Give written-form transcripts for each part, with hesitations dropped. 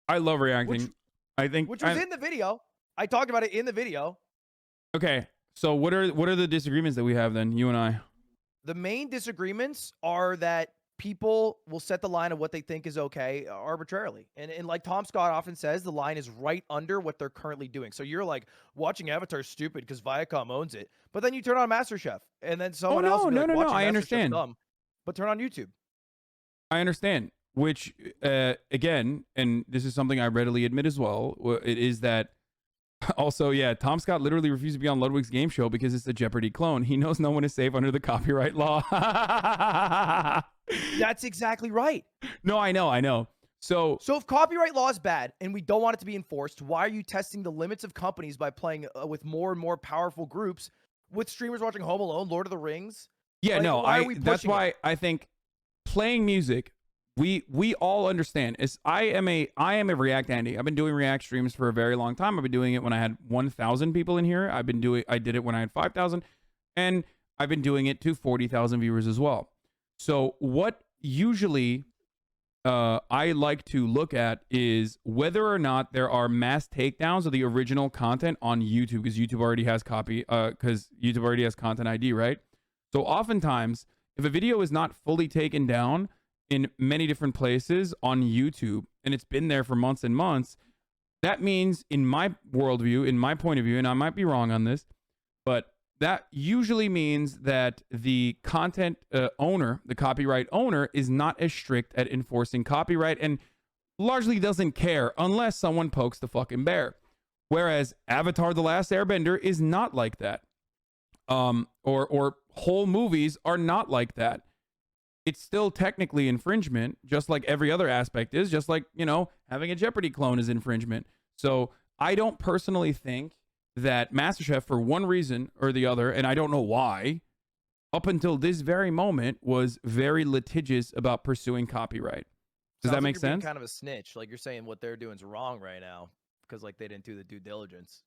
I love reacting. I think which was in the video. I talked about it in the video. Okay, so what are the disagreements that we have then, you and I? The main disagreements are that people will set the line of what they think is okay arbitrarily. And like Tom Scott often says, the line is right under what they're currently doing. So you're like, watching Avatar is stupid because Viacom owns it. But then you turn on MasterChef, and then Oh someone else no, will be no, like, no, no. watching I MasterChef's understand. dumb. But turn on YouTube. I understand. Which again, and this is something I readily admit as well, it is that also, yeah, Tom Scott literally refused to be on Ludwig's game show because it's a Jeopardy clone. He knows no one is safe under the copyright law. That's exactly right. No, I know. So if copyright law is bad and we don't want it to be enforced, why are you testing the limits of companies by playing with more and more powerful groups with streamers watching Home Alone, Lord of the Rings? yeah, Like, no, that's why I think playing music, we all understand. I am a React Andy. I've been doing React streams for a very long time. I've been doing it when I had 1,000 people in here. I did it when I had 5,000, and I've been doing it to 40,000 viewers as well. So what usually I like to look at is whether or not there are mass takedowns of the original content on YouTube, because YouTube already has content ID, right? So oftentimes, if a video is not fully taken down in many different places on YouTube, and it's been there for months and months, that means, in my worldview, in my point of view, and I might be wrong on this, but that usually means that the content owner, the copyright owner, is not as strict at enforcing copyright and largely doesn't care unless someone pokes the fucking bear. Whereas Avatar: The Last Airbender is not like that. Or whole movies are not like that. It's still technically infringement, just like every other aspect is, just like, having a Jeopardy clone is infringement. So I don't personally think that MasterChef, for one reason or the other, and I don't know why, up until this very moment, was very litigious about pursuing copyright. Does that make sense? Kind of a snitch. Like, you're saying what they're doing is wrong right now because like they didn't do the due diligence.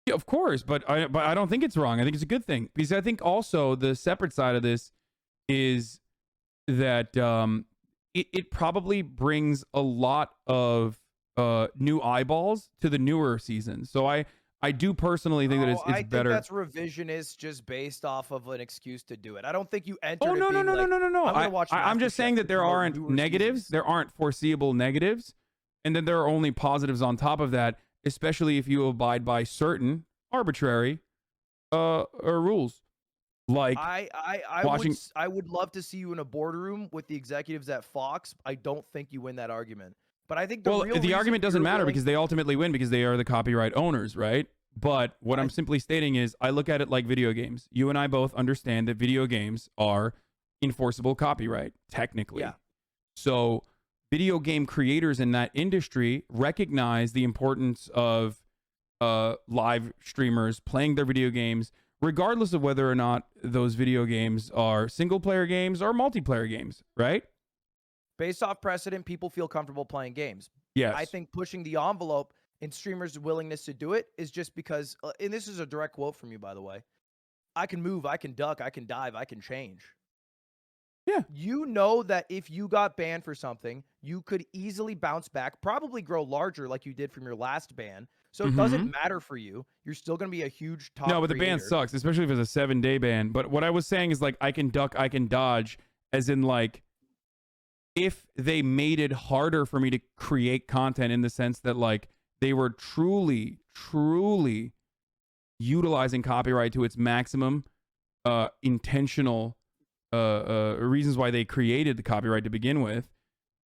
Yeah, of course, but I don't think it's wrong. I think it's a good thing, because I think also the separate side of this is that it probably brings a lot of new eyeballs to the newer seasons. So I do personally think that it's better. I think that's revisionist, just based off of an excuse to do it. I don't think you entered. Oh no. I'm just saying that there aren't negatives. Seasons. There aren't foreseeable negatives, and then there are only positives on top of that, especially if you abide by certain arbitrary rules. Like I would love to see you in a boardroom with the executives at Fox. I don't think you win that argument. But I think the argument doesn't matter because they ultimately win because they are the copyright owners, right? But what I'm simply stating is I look at it like video games. You and I both understand that video games are enforceable copyright, technically. Yeah. So video game creators in that industry recognize the importance of live streamers playing their video games, regardless of whether or not those video games are single-player games or multiplayer games, right? Based off precedent, people feel comfortable playing games. Yes. I think pushing the envelope in streamers' willingness to do it is just because, and this is a direct quote from you, by the way, I can move, I can duck, I can dive, I can change. Yeah. You know that if you got banned for something, you could easily bounce back, probably grow larger like you did from your last ban. So it doesn't matter for you. You're still going to be a huge top No, but the creator. ban sucks, especially if it's a 7-day ban. But what I was saying is, like, I can duck, I can dodge, as in, like, if they made it harder for me to create content, in the sense that, like, they were truly utilizing copyright to its maximum, intentional reasons why they created the copyright to begin with,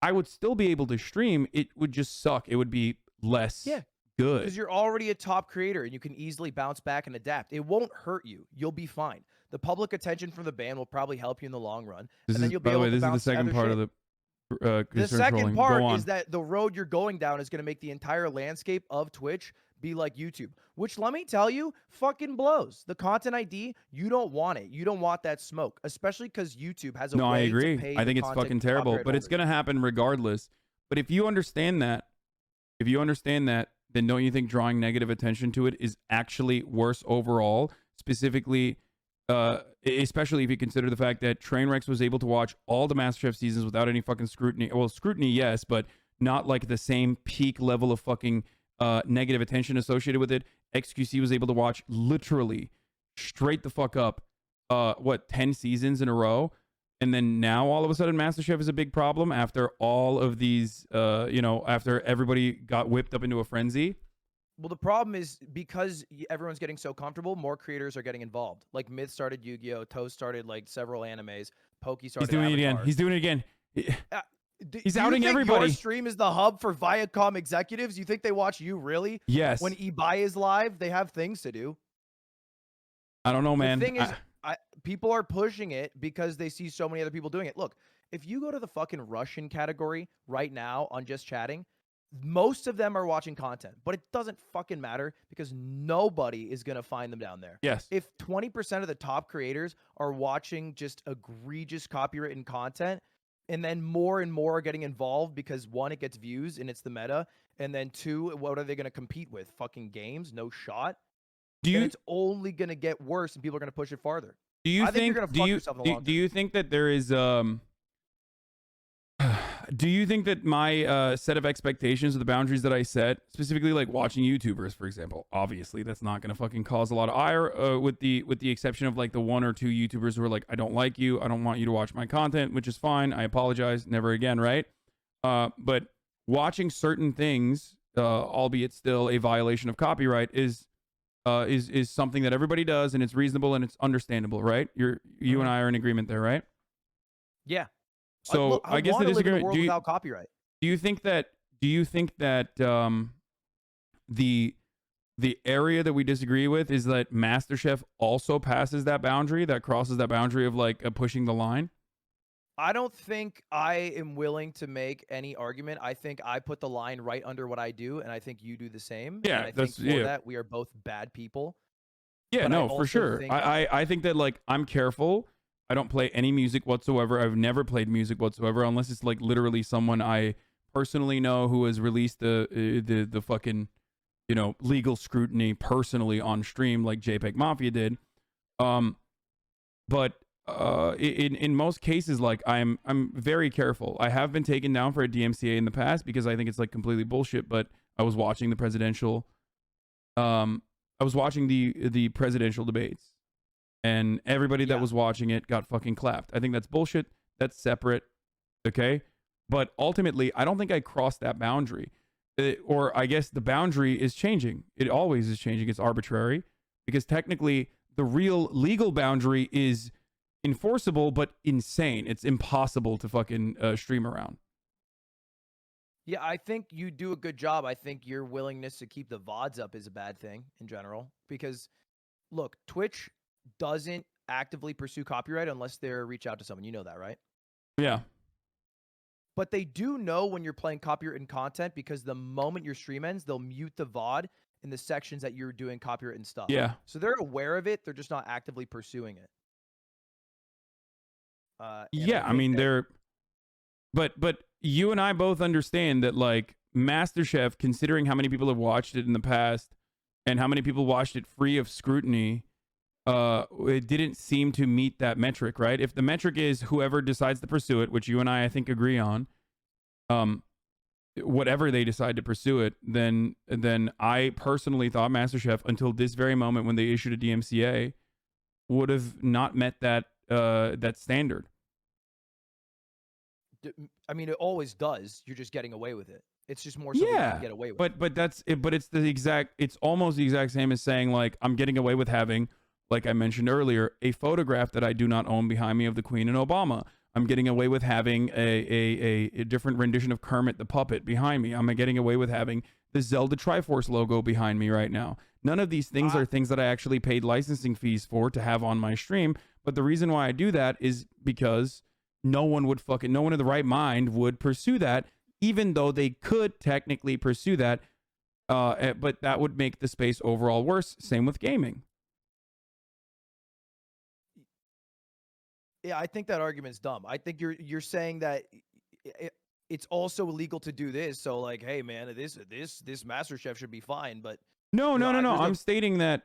I would still be able to stream. It would just suck. It would be less good. Because you're already a top creator and you can easily bounce back and adapt. It won't hurt you. You'll be fine. The public attention from the ban will probably help you in the long run. This and then is, you'll be by the able way, to this is the bounce second part of the the second trolling. part is that the road you're going down is going to make the entire landscape of Twitch be like YouTube, which, let me tell you, fucking blows. The content ID, you don't want it. You don't want that smoke, especially because YouTube has a way I agree. to pay I think it's fucking terrible, but it's going to happen regardless. But if you understand that, then don't you think drawing negative attention to it is actually worse overall? Specifically, especially if you consider the fact that Trainwrecks was able to watch all the MasterChef seasons without any fucking scrutiny. Well, scrutiny, yes, but not like the same peak level of fucking negative attention associated with it. XQC was able to watch literally straight the fuck up 10 seasons in a row, and then now all of a sudden MasterChef is a big problem after all of these after everybody got whipped up into a frenzy. Well, the problem is because everyone's getting so comfortable, more creators are getting involved. Like Myth started Yu-Gi-Oh, Toast started like several animes, Pokey started. He's doing it again. He's doing it again. He's outing everybody. Your stream is the hub for Viacom executives. You think they watch you really? Yes. When Ibai is live, they have things to do. I don't know, man. The thing is, people are pushing it because they see so many other people doing it. Look, if you go to the fucking Russian category right now on just chatting, most of them are watching content, but it doesn't fucking matter because nobody is going to find them down there. Yes. If 20% of the top creators are watching just egregious copywritten content, and then more and more are getting involved because one, it gets views and it's the meta, and then two, what are they going to compete with? Fucking games? No shot. It's only going to get worse and people are going to push it farther. Do you think you're going to fuck yourself in the long term. Do you think that there is do you think that my set of expectations or the boundaries that I set, specifically like watching YouTubers, for example, obviously that's not going to fucking cause a lot of ire, with the exception of like the one or two YouTubers who are like, I don't like you, I don't want you to watch my content, which is fine, I apologize, never again, right? But watching certain things, albeit still a violation of copyright, is something that everybody does, and it's reasonable and it's understandable, right? You and I are in agreement there, right? Yeah. So look, I guess the disagreement. Without copyright. Do you think that the area that we disagree with is that MasterChef also passes that boundary, that crosses that boundary of like pushing the line? I don't think I am willing to make any argument. I think I put the line right under what I do, and I think you do the same. Yeah, and I think that we are both bad people. Yeah, no, for sure. I think that like I'm careful. I don't play any music whatsoever. I've never played music whatsoever unless it's like literally someone I personally know who has released the fucking, legal scrutiny personally on stream like JPEG Mafia did. But in most cases, like I'm very careful. I have been taken down for a DMCA in the past because I think it's like completely bullshit, but I was watching the presidential the presidential debates. And everybody that was watching it got fucking clapped. I think that's bullshit. That's separate. Okay? But ultimately, I don't think I crossed that boundary. Or I guess the boundary is changing. It always is changing. It's arbitrary. Because technically, the real legal boundary is enforceable, but insane. It's impossible to fucking stream around. Yeah, I think you do a good job. I think your willingness to keep the VODs up is a bad thing in general. Because, look, Twitch doesn't actively pursue copyright unless they reach out to someone. You know that, right? Yeah. But they do know when you're playing copywritten content because the moment your stream ends, they'll mute the VOD in the sections that you're doing copywritten stuff. Yeah. So they're aware of it. They're just not actively pursuing it. I mean, but you and I both understand that like MasterChef, considering how many people have watched it in the past and how many people watched it free of scrutiny, it didn't seem to meet that metric, right? If the metric is whoever decides to pursue it, which you and I think agree on, whatever they decide to pursue it, then I personally thought MasterChef until this very moment when they issued a DMCA would have not met that standard. I mean, it always does. You're just getting away with it. It's just more so you can get away with it. But it's almost the exact same as saying like I'm getting away with having, like I mentioned earlier, a photograph that I do not own behind me of the Queen and Obama. I'm getting away with having a different rendition of Kermit the Puppet behind me. I'm getting away with having the Zelda Triforce logo behind me right now. None of these things are things that I actually paid licensing fees for to have on my stream. But the reason why I do that is because no one in the right mind would pursue that, even though they could technically pursue that. But that would make the space overall worse. Same with gaming. Yeah, I think that argument's dumb. I think you're saying that it's also illegal to do this. So like, hey man, this MasterChef should be fine. But no. I'm stating that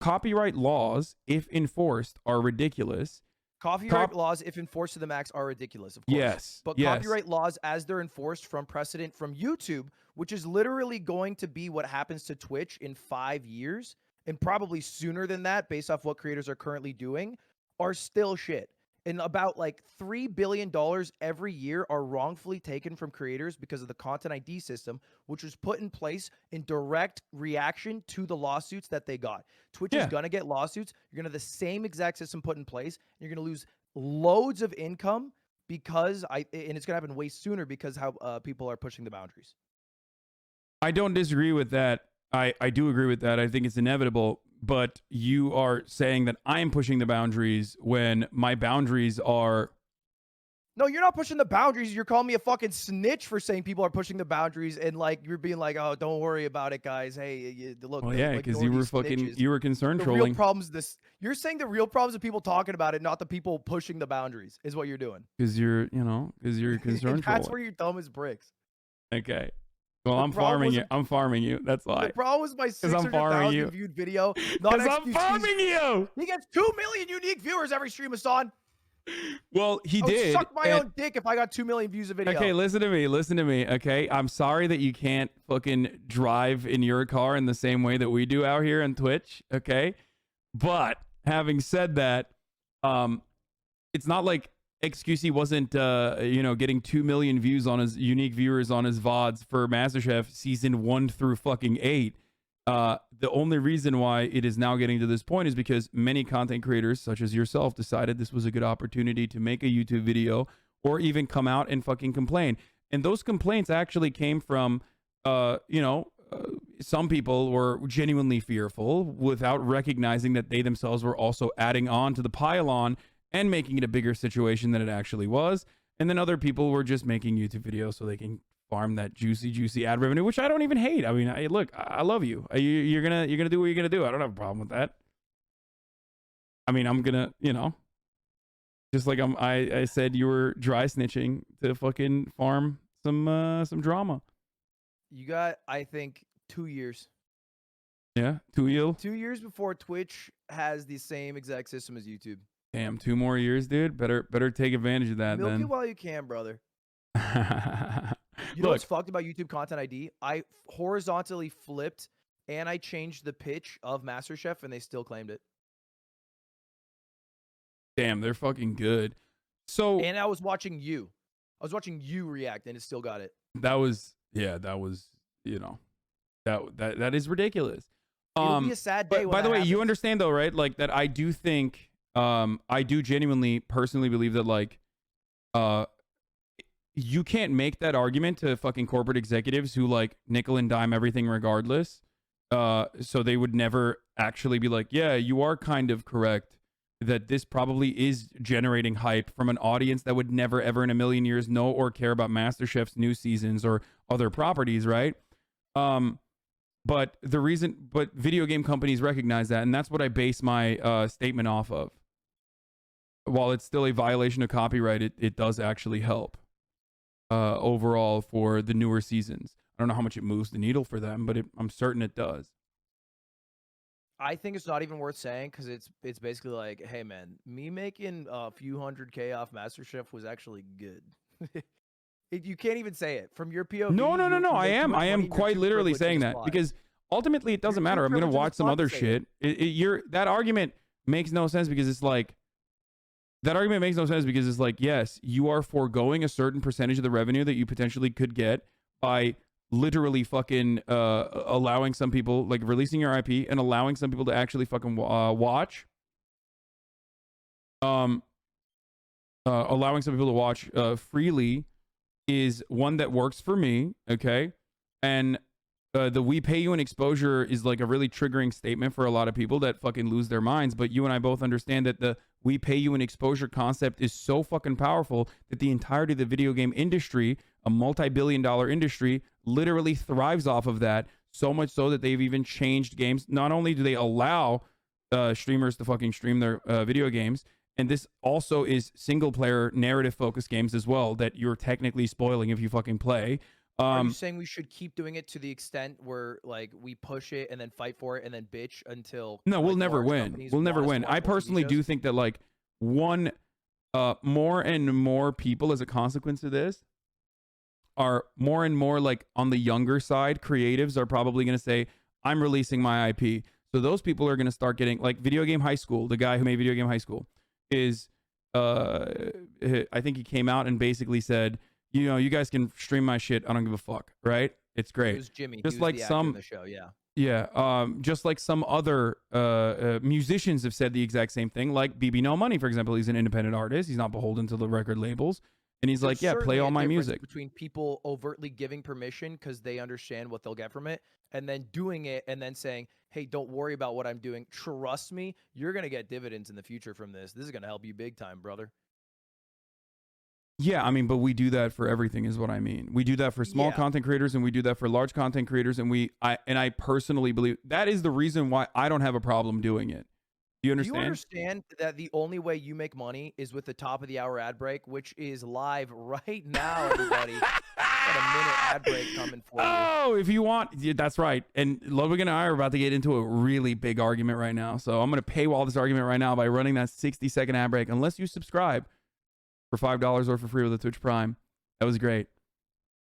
copyright laws, if enforced, are ridiculous. Copyright laws, if enforced to the max, are ridiculous, of course. Yes. But yes. copyright laws, as they're enforced from precedent from YouTube, which is literally going to be what happens to Twitch in 5 years, and probably sooner than that, based off what creators are currently doing, are still shit. And about like $3 billion every year are wrongfully taken from creators because of the Content ID system, which was put in place in direct reaction to the lawsuits that they got. Twitch is going to get lawsuits. You're going to have the same exact system put in place. And you're going to lose loads of income because and it's going to happen way sooner because how people are pushing the boundaries. I don't disagree with that. I do agree with that. I think it's inevitable. But you are saying that I'm pushing the boundaries when my boundaries are... No, you're not pushing the boundaries. You're calling me a fucking snitch for saying people are pushing the boundaries, and like you're being like, "Oh, don't worry about it, guys. Hey, look." Well, yeah, because you were concerned trolling. The real problems. You're saying the real problems of people talking about it, not the people pushing the boundaries, is what you're doing. Because you're concerned. That's where you're dumb as bricks. Okay. Well, I'm farming you. I'm farming you. That's why. The problem was my 600,000 viewed video. Because I'm farming you. He gets 2 million unique viewers every stream, Hasan. Well, he did. Suck my own dick if I got 2 million views a video. Okay, listen to me. Okay, I'm sorry that you can't fucking drive in your car in the same way that we do out here on Twitch. Okay, but having said that, it's not like XQC wasn't getting 2 million views on his unique viewers on his VODs for MasterChef season 1 through fucking 8. The only reason why it is now getting to this point is because many content creators such as yourself decided this was a good opportunity to make a YouTube video or even come out and fucking complain. And those complaints actually came from some people were genuinely fearful without recognizing that they themselves were also adding on to the pile-on and making it a bigger situation than it actually was. And then other people were just making YouTube videos so they can farm that juicy ad revenue, which I don't even hate. I mean, I love you. You're gonna do what you're gonna do. I don't have a problem with that. I mean, I'm gonna, just like I said you were dry snitching to fucking farm some drama. You got, I think, 2 years. Yeah, 2 years. 2 years before Twitch has the same exact system as YouTube. Damn, 2 more years, dude. Better take advantage of that. Milk it while you can, brother. You know what's fucked about YouTube Content ID? I horizontally flipped and I changed the pitch of MasterChef and they still claimed it. Damn, they're fucking good. So and I was watching you. I was watching you react and it still got it. That was that is ridiculous. It'll be a sad day. By the way, you understand though, right? Like that I do think I do genuinely personally believe that like you can't make that argument to fucking corporate executives who like nickel and dime everything regardless. So they would never actually be like, yeah, you are kind of correct that this probably is generating hype from an audience that would never ever in a million years know or care about MasterChef's new seasons or other properties, right? But video game companies recognize that, and that's what I base my statement off of. While it's still a violation of copyright, it does actually help overall for the newer seasons. I don't know how much it moves the needle for them, but I'm certain it does. I think it's not even worth saying because it's basically like, hey man, me making a few $100K off MasterChef was actually good. You can't even say it from your POV. No. I am quite literally saying that because ultimately it doesn't matter. I'm gonna watch some other shit. That argument makes no sense because it's like. That argument makes no sense because it's like, yes, you are foregoing a certain percentage of the revenue that you potentially could get by literally fucking allowing some people, like releasing your IP and allowing some people to actually fucking watch. Allowing some people to watch freely is one that works for me, okay? And the we pay you an exposure is like a really triggering statement for a lot of people that fucking lose their minds. But you and I both understand that the we pay you an exposure concept is so fucking powerful that the entirety of the video game industry, a multi-billion-dollar industry, literally thrives off of that. So much so that they've even changed games. Not only do they allow streamers to fucking stream their video games, and this also is single-player narrative-focused games as well that you're technically spoiling if you fucking play. Are you saying we should keep doing it to the extent where like we push it and then fight for it and then bitch until? No, we'll never win. We'll never win. I personally do think that like one more and more people as a consequence of this are more and more like on the younger side. Creatives are probably going to say, I'm releasing my IP. So those people are going to start getting like Video Game High School. The guy who made Video Game High School is, I think he came out and basically said, you know, you guys can stream my shit. I don't give a fuck. Right? It's great. It was Jimmy. Just He was like the actor some in the show. Yeah. Yeah, just like some other musicians have said the exact same thing. Like BB No Money, for example, he's an independent artist. He's not beholden to the record labels, and he's like, yeah, play all my music. Between people overtly giving permission because they understand what they'll get from it, and then doing it, and then saying, "Hey, don't worry about what I'm doing. Trust me, you're gonna get dividends in the future from this. This is gonna help you big time, brother." Yeah, I mean, but we do that for everything, is what I mean. We do that for small content creators, and we do that for large content creators, and I personally believe that is the reason why I don't have a problem doing it. Do you understand? Do you understand that the only way you make money is with the top of the hour ad break, which is live right now, everybody? Got a minute ad break coming for you. Oh, if you want, yeah, that's right. And Ludwig and I are about to get into a really big argument right now. So I'm going to paywall this argument right now by running that 60-second ad break, unless you subscribe for $5 or for free with a Twitch Prime. That was great.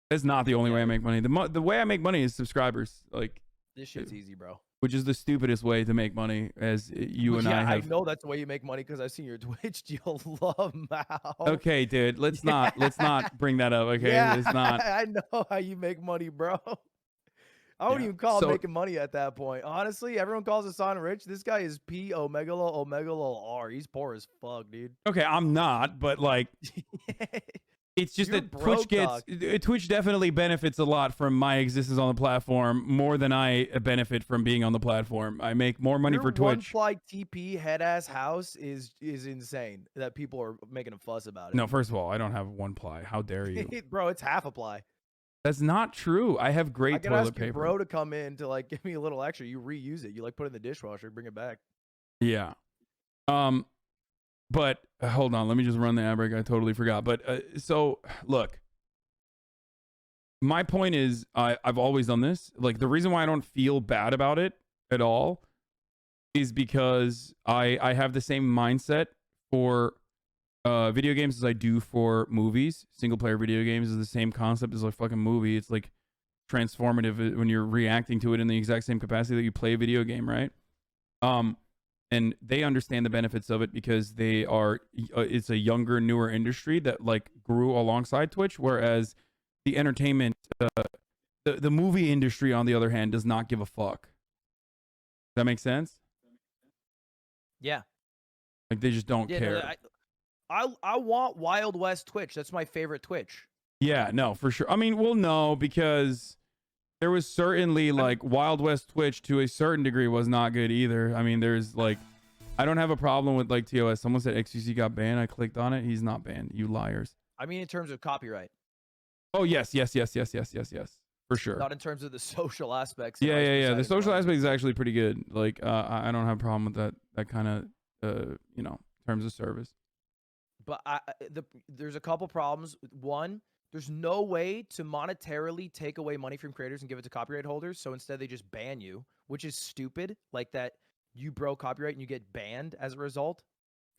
That's not the only way I make money. The way I make money is subscribers. Like, this shit's easy, bro. Which is the stupidest way to make money, as you and I have. I know that's the way you make money because I've seen your Twitch deal. Love Mao. Okay, dude. Let's not bring that up. Okay, yeah, it's not. I know how you make money, bro. I wouldn't even call it making money at that point. Honestly, everyone calls Hasan rich. This guy is P Omegalo Omegalo R. He's poor as fuck, dude. Okay, I'm not, but like, it's just that Twitch definitely benefits a lot from my existence on the platform more than I benefit from being on the platform. I make more money for Twitch. Your one-ply TP head ass house is insane. That people are making a fuss about it. No, first of all, I don't have one ply. How dare you, bro? It's half a ply. That's not true. I have great toilet paper. Bro, to come in to like give me a little extra. You reuse it. You like put it in the dishwasher, bring it back. Yeah. But hold on, let me just run the ad break. I totally forgot. But so look, my point is, I've always done this. Like, the reason why I don't feel bad about it at all is because I have the same mindset for video games as I do for movies. Single player video games is the same concept as a fucking movie. It's like transformative when you're reacting to it in the exact same capacity that you play a video game, right? And they understand the benefits of it because they are it's a younger, newer industry that like grew alongside Twitch, whereas the entertainment the movie industry, on the other hand, does not give a fuck. Does that make sense? Yeah. Like, they just don't care. No, I want Wild West Twitch. That's my favorite Twitch. Yeah, no, for sure. I mean, well, no, because there was certainly like Wild West Twitch to a certain degree was not good either. I mean, there's like, I don't have a problem with like TOS. Someone said XQC got banned. I clicked on it. He's not banned. You liars. I mean, in terms of copyright. Oh, yes. For sure. Not in terms of the social aspects. Yeah. The social aspect is actually pretty good. Like, I don't have a problem with that kind of, terms of service. But there's a couple problems. One, there's no way to monetarily take away money from creators and give it to copyright holders. So instead, they just ban you, which is stupid. Like that you broke copyright and you get banned as a result.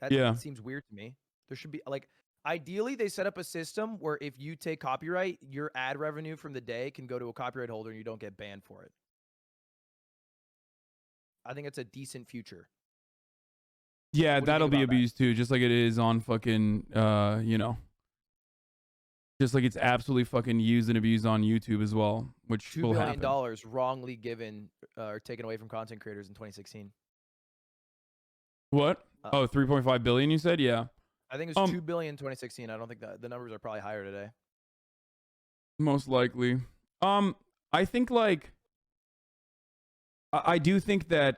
That seems weird to me. There should be like, ideally, they set up a system where if you take copyright, your ad revenue from the day can go to a copyright holder and you don't get banned for it. I think it's a decent future. Yeah, that'll be abused too, just like it is on fucking, just like it's absolutely fucking used and abused on YouTube as well, which $2 billion wrongly given or taken away from content creators in 2016. What? 3.5 billion, you said? Yeah. I think it was $2 billion in 2016. I don't think that the numbers are probably higher today. Most likely. I think like, I do think that.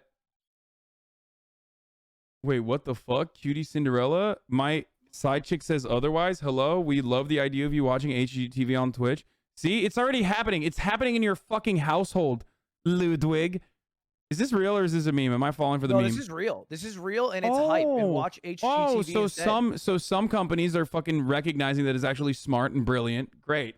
Wait, what the fuck? Cutie Cinderella? My side chick says otherwise. Hello? We love the idea of you watching HGTV on Twitch. See? It's already happening. It's happening in your fucking household, Ludwig. Is this real or is this a meme? Am I falling for the meme? This is real. This is real and it's hype. And watch HGTV so some companies are fucking recognizing that it's actually smart and brilliant. Great.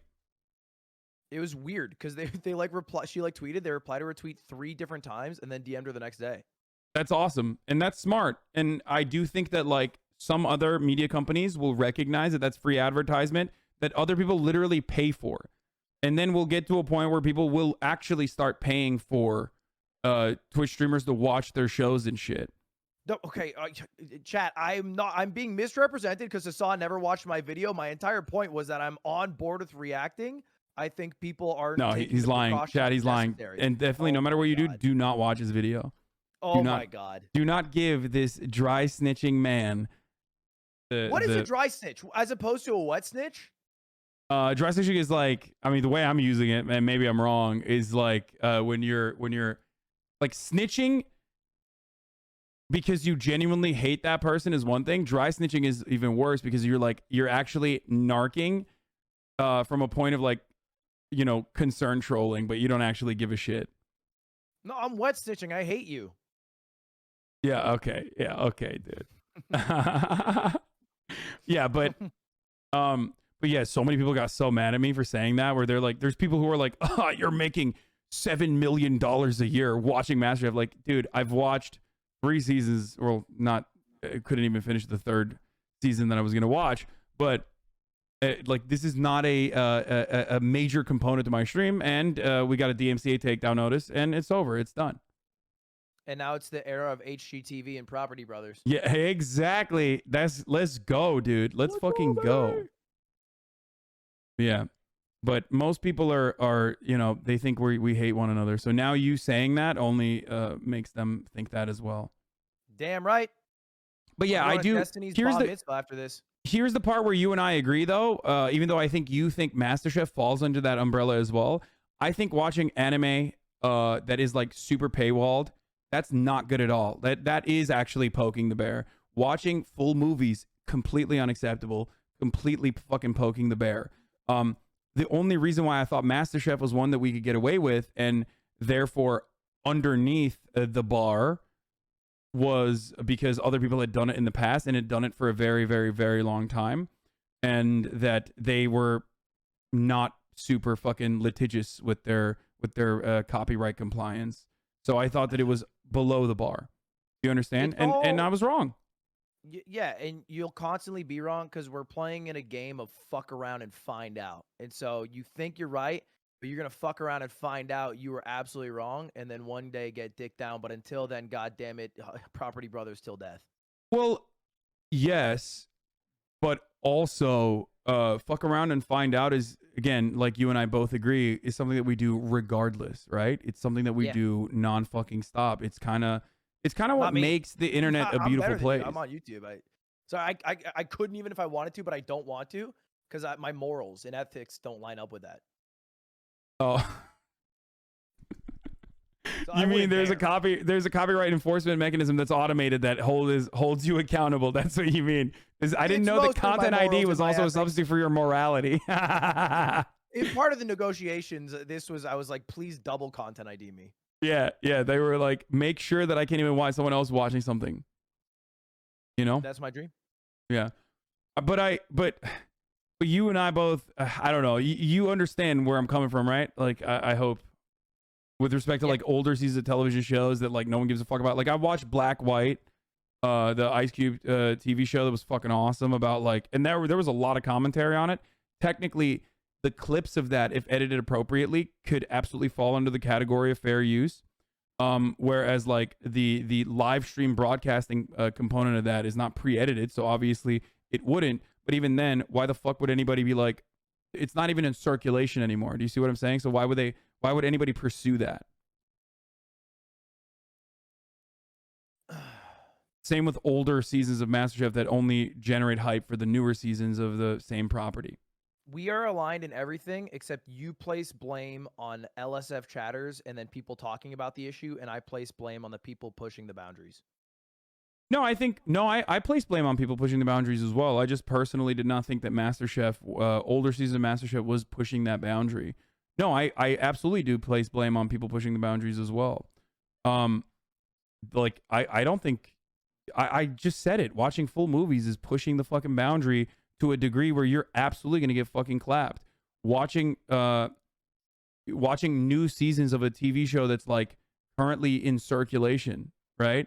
It was weird because they like reply. She like tweeted. They replied to her tweet 3 different times and then DM'd her the next day. That's awesome. And that's smart. And I do think that like some other media companies will recognize that that's free advertisement that other people literally pay for. And then we'll get to a point where people will actually start paying for Twitch streamers to watch their shows and shit. Okay, chat. I'm being misrepresented because Hasan never watched my video. My entire point was that I'm on board with reacting. I think people are. No, he's lying. Chat, he's lying. And definitely, no matter what you do not watch his video. Oh my God. Do not give this dry snitching man. What is a dry snitch as opposed to a wet snitch? Dry snitching is like, I mean, the way I'm using it, and maybe I'm wrong, is like when you're like snitching because you genuinely hate that person is one thing. Dry snitching is even worse because you're actually narking from a point of like, you know, concern trolling, but you don't actually give a shit. No, I'm wet snitching. I hate you. Yeah. Okay. Yeah. Okay, dude. Yeah, but yeah, so many people got so mad at me for saying that. Where they're like, there's people who are like, "Oh, you're making $7 million a year watching MasterChef." Like, dude, I've watched 3 seasons. Well, not, I couldn't even finish the 3rd season that I was gonna watch, but. Like, this is not a major component to my stream, and we got a DMCA takedown notice, and it's over. It's done. And now it's the era of HGTV and Property Brothers. Yeah, exactly. Let's go, dude. Let's fucking go. Yeah, but most people are you know, they think we hate one another. So now you saying that only makes them think that as well. Damn right. But yeah, I do. Destiny's bar mitzvah after this. Here's the part where you and I agree, though. Even though I think you think MasterChef falls under that umbrella as well, I think watching anime that is like super paywalled, that's not good at all. That is actually poking the bear. Watching full movies, completely unacceptable. Completely fucking poking the bear. The only reason why I thought MasterChef was one that we could get away with, and therefore underneath the bar, was because other people had done it in the past and had done it for a very, very, very long time, and that they were not super fucking litigious with their copyright compliance. So I thought that it was below the bar. You understand? And I was wrong. Yeah, and you'll constantly be wrong because we're playing in a game of fuck around and find out. And so you think you're right, but you're going to fuck around and find out you were absolutely wrong, and then one day get dicked down. But until then, God damn it, Property Brothers till death. Well, yes, but also fuck around and find out is, again, like you and I both agree, is something that we do regardless, right? It's something that we do non-fucking stop. It's kind of what makes the internet a beautiful place. I'm on YouTube. I couldn't even if I wanted to, but I don't want to because my morals and ethics don't line up with that. Oh, so you mean there's a copyright enforcement mechanism that's automated that holds you accountable? That's what you mean? I didn't know that Content ID was also a substitute for your morality. In part of the negotiations, I was like, please double Content ID me. Yeah, they were like, make sure that I can't even watch someone else watching something. You know? That's my dream. Yeah, but you and I both, I don't know. You understand where I'm coming from, right? Like, I hope, with respect to like older seasons of television shows that like no one gives a fuck about. Like, I watched Black White, the Ice Cube TV show that was fucking awesome about like, and there was a lot of commentary on it. Technically, the clips of that, if edited appropriately, could absolutely fall under the category of fair use. Whereas like the live stream broadcasting component of that is not pre-edited, so obviously it wouldn't. But even then, why the fuck would anybody be like, it's not even in circulation anymore? Do you see what I'm saying? So why would anybody pursue that? Same with older seasons of MasterChef that only generate hype for the newer seasons of the same property. We are aligned in everything except you place blame on LSF chatters and then people talking about the issue, and I place blame on the people pushing the boundaries. No, I place blame on people pushing the boundaries as well. I just personally did not think that MasterChef, older season of MasterChef, was pushing that boundary. No, I absolutely do place blame on people pushing the boundaries as well. Like, I don't think, I just said it. Watching full movies is pushing the fucking boundary to a degree where you're absolutely going to get fucking clapped. Watching new seasons of a TV show that's like currently in circulation, right?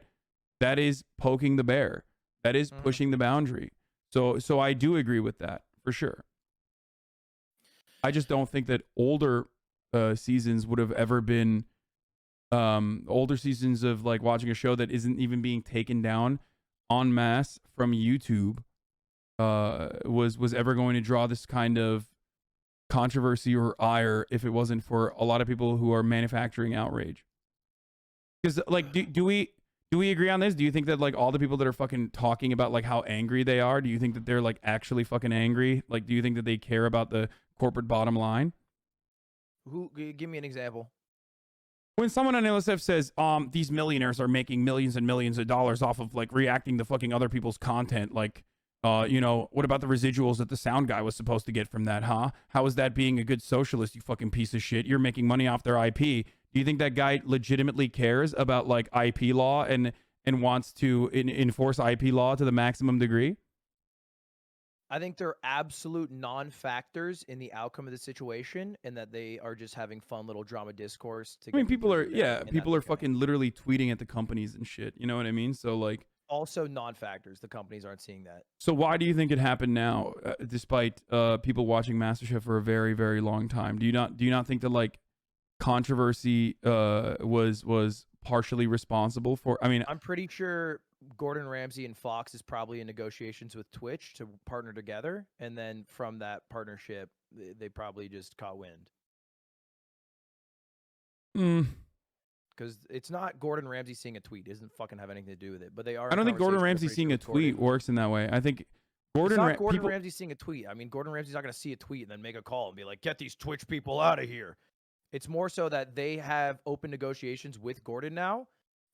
That is poking the bear. That is pushing the boundary. So I do agree with that for sure. I just don't think that older seasons would have ever been older seasons of like watching a show that isn't even being taken down en masse from YouTube was ever going to draw this kind of controversy or ire if it wasn't for a lot of people who are manufacturing outrage. Because like, do we agree on this? Do you think that like all the people that are fucking talking about like how angry they are, do you think that they're like actually fucking angry? Like, do you think that they care about the corporate bottom line? Who? Give me an example. When someone on LSF says, these millionaires are making millions and millions of dollars off of like reacting to fucking other people's content, like, you know, what about the residuals that the sound guy was supposed to get from that, huh? How is that being a good socialist, you fucking piece of shit? You're making money off their IP. Do you think that guy legitimately cares about like IP law and wants to enforce IP law to the maximum degree? I think they're absolute non-factors in the outcome of the situation, and that they are just having fun little drama discourse. I mean, people are fucking literally tweeting at the companies and shit. You know what I mean? So like, also non-factors. The companies aren't seeing that. So why do you think it happened now, despite people watching MasterChef for a very, very long time? Do you not think that like controversy was partially responsible for? I mean, I'm pretty sure Gordon Ramsay and Fox is probably in negotiations with Twitch to partner together, and then from that partnership, they probably just caught wind. Because it's not Gordon Ramsay seeing a tweet. It doesn't fucking have anything to do with it. But they are. I don't think Gordon Ramsay seeing a tweet works in that way. I think Gordon Ramsay seeing a tweet. I mean, Gordon Ramsay's not going to see a tweet and then make a call and be like, "Get these Twitch people out of here." It's more so that they have open negotiations with Gordon now,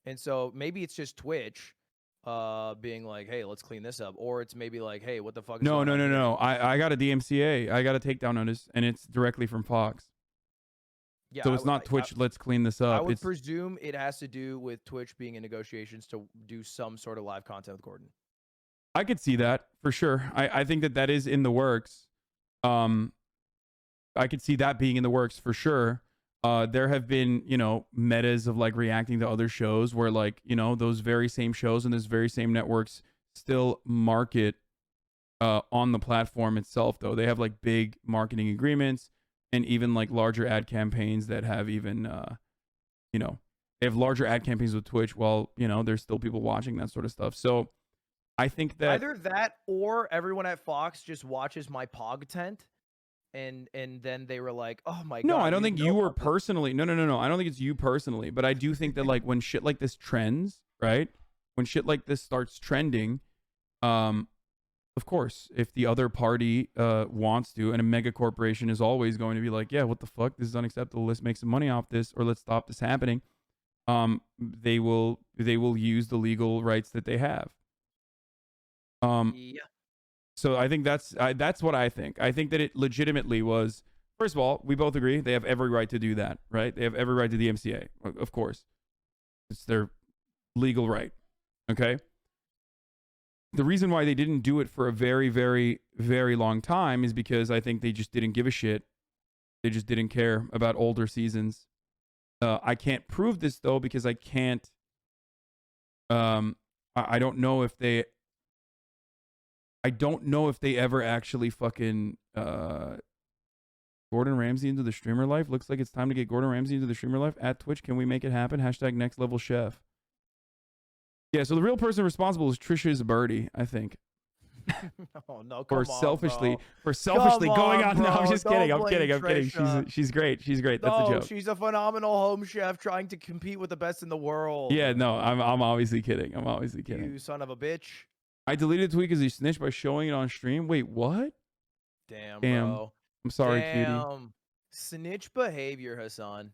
and so maybe it's just Twitch being like, "Hey, let's clean this up," or it's maybe like, "Hey, what the fuck?" No. I got a DMCA. I got a takedown notice, and it's directly from Fox. Yeah, so it's not Twitch. Let's clean this up. I would presume it has to do with Twitch being in negotiations to do some sort of live content with Gordon. I could see that for sure. I think that is in the works. I could see that being in the works for sure. There have been, you know, metas of like reacting to other shows where like, you know, those very same shows and those very same networks still market on the platform itself, though. They have like big marketing agreements and even like larger ad campaigns that have even, you know, they have larger ad campaigns with Twitch while, you know, there's still people watching that sort of stuff. So I think that either that or everyone at Fox just watches my Pog tent. And then they were like, "Oh my god." No, I don't think you were personally. No. I don't think it's you personally, but I do think that like when shit like this trends, right? When shit like this starts trending, of course, if the other party wants to, and a mega corporation is always going to be like, "Yeah, what the fuck? This is unacceptable. Let's make some money off this, or let's stop this happening." They will use the legal rights that they have. Yeah. So I think that's what I think. I think that it legitimately was, first of all, we both agree they have every right to do that, right? They have every right to the MCA, of course. It's their legal right, okay? The reason why they didn't do it for a very, very, very long time is because I think they just didn't give a shit. They just didn't care about older seasons. I can't prove this, though, because I can't... I don't know if they... I don't know if they ever actually fucking Gordon Ramsay into the streamer life. Looks like it's time to get Gordon Ramsay into the streamer life at Twitch. Can we make it happen? # next level chef. Yeah, so the real person responsible is Trisha Zaberti, I think. No, for selfishly going on. No, I'm just kidding. I'm kidding. She's great. She's great. That's a joke. She's a phenomenal home chef trying to compete with the best in the world. Yeah, no, I'm obviously kidding. I'm obviously kidding. You son of a bitch. I deleted the tweet because he snitched by showing it on stream. Wait, what? Damn, bro. I'm sorry, cutie. Snitch behavior, Hasan.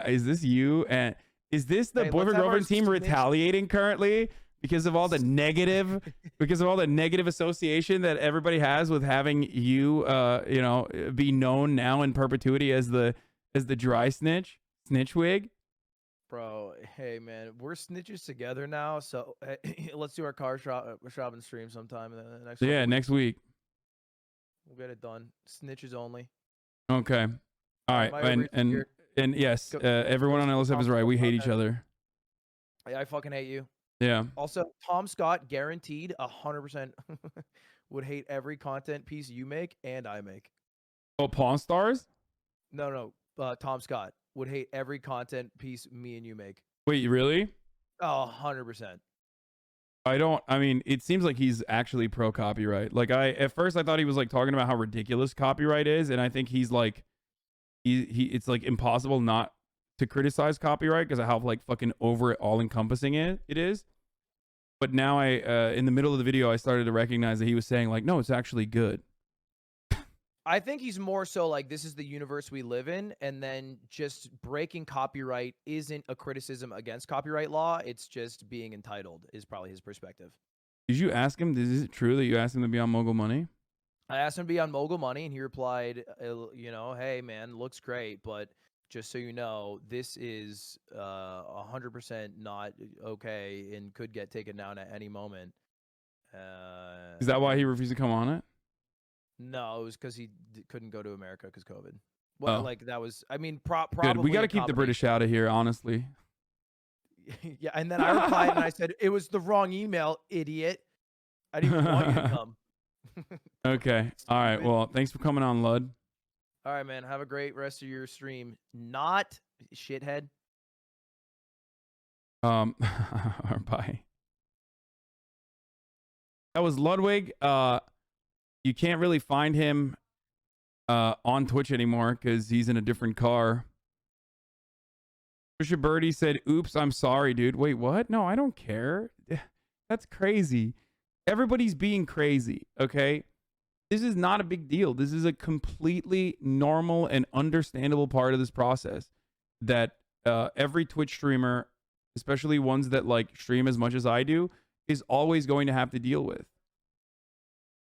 Is this you? And is this the boyfriend girlfriend team retaliating currently because of all the negative, association that everybody has with having you, you know, be known now in perpetuity as the dry snitch wig? Bro, hey man, we're snitches together now, so let's do our car shopping stream sometime next. Yeah, next week. We'll get it done. Snitches only. Okay. All right. And yes, everyone on LSF is right. We hate each other. I fucking hate you. Yeah. Also, Tom Scott guaranteed 100% would hate every content piece you make and I make. Oh, Pawn Stars? No, Tom Scott would hate every content piece me and you make. Wait, really? Oh, 100%. I mean, it seems like he's actually pro copyright. Like at first I thought he was like talking about how ridiculous copyright is, and I think he's like it's like impossible not to criticize copyright because of how like fucking over it all encompassing it is. But now in the middle of the video I started to recognize that he was saying like, no, it's actually good. I think he's more so like, this is the universe we live in, and then just breaking copyright isn't a criticism against copyright law. It's just being entitled is probably his perspective. Did you ask him? Is it true that you asked him to be on Mogul Money? I asked him to be on Mogul Money, and he replied, you know, hey, man, looks great, but just so you know, this is 100% not okay and could get taken down at any moment. Is that why he refused to come on it? No, it was because he couldn't go to America because COVID. Well, like that was, I mean, probably. Good. We got to keep the British out of here, honestly. Yeah, and then I replied and I said, it was the wrong email, idiot. I didn't even want you to come. Okay. All right. Well, thanks for coming on, Lud. All right, man. Have a great rest of your stream. Not shithead. Bye. That was Ludwig. You can't really find him on Twitch anymore because he's in a different car. Trisha Birdie said, oops, I'm sorry, dude. Wait, what? No, I don't care. That's crazy. Everybody's being crazy, okay? This is not a big deal. This is a completely normal and understandable part of this process that every Twitch streamer, especially ones that like stream as much as I do, is always going to have to deal with.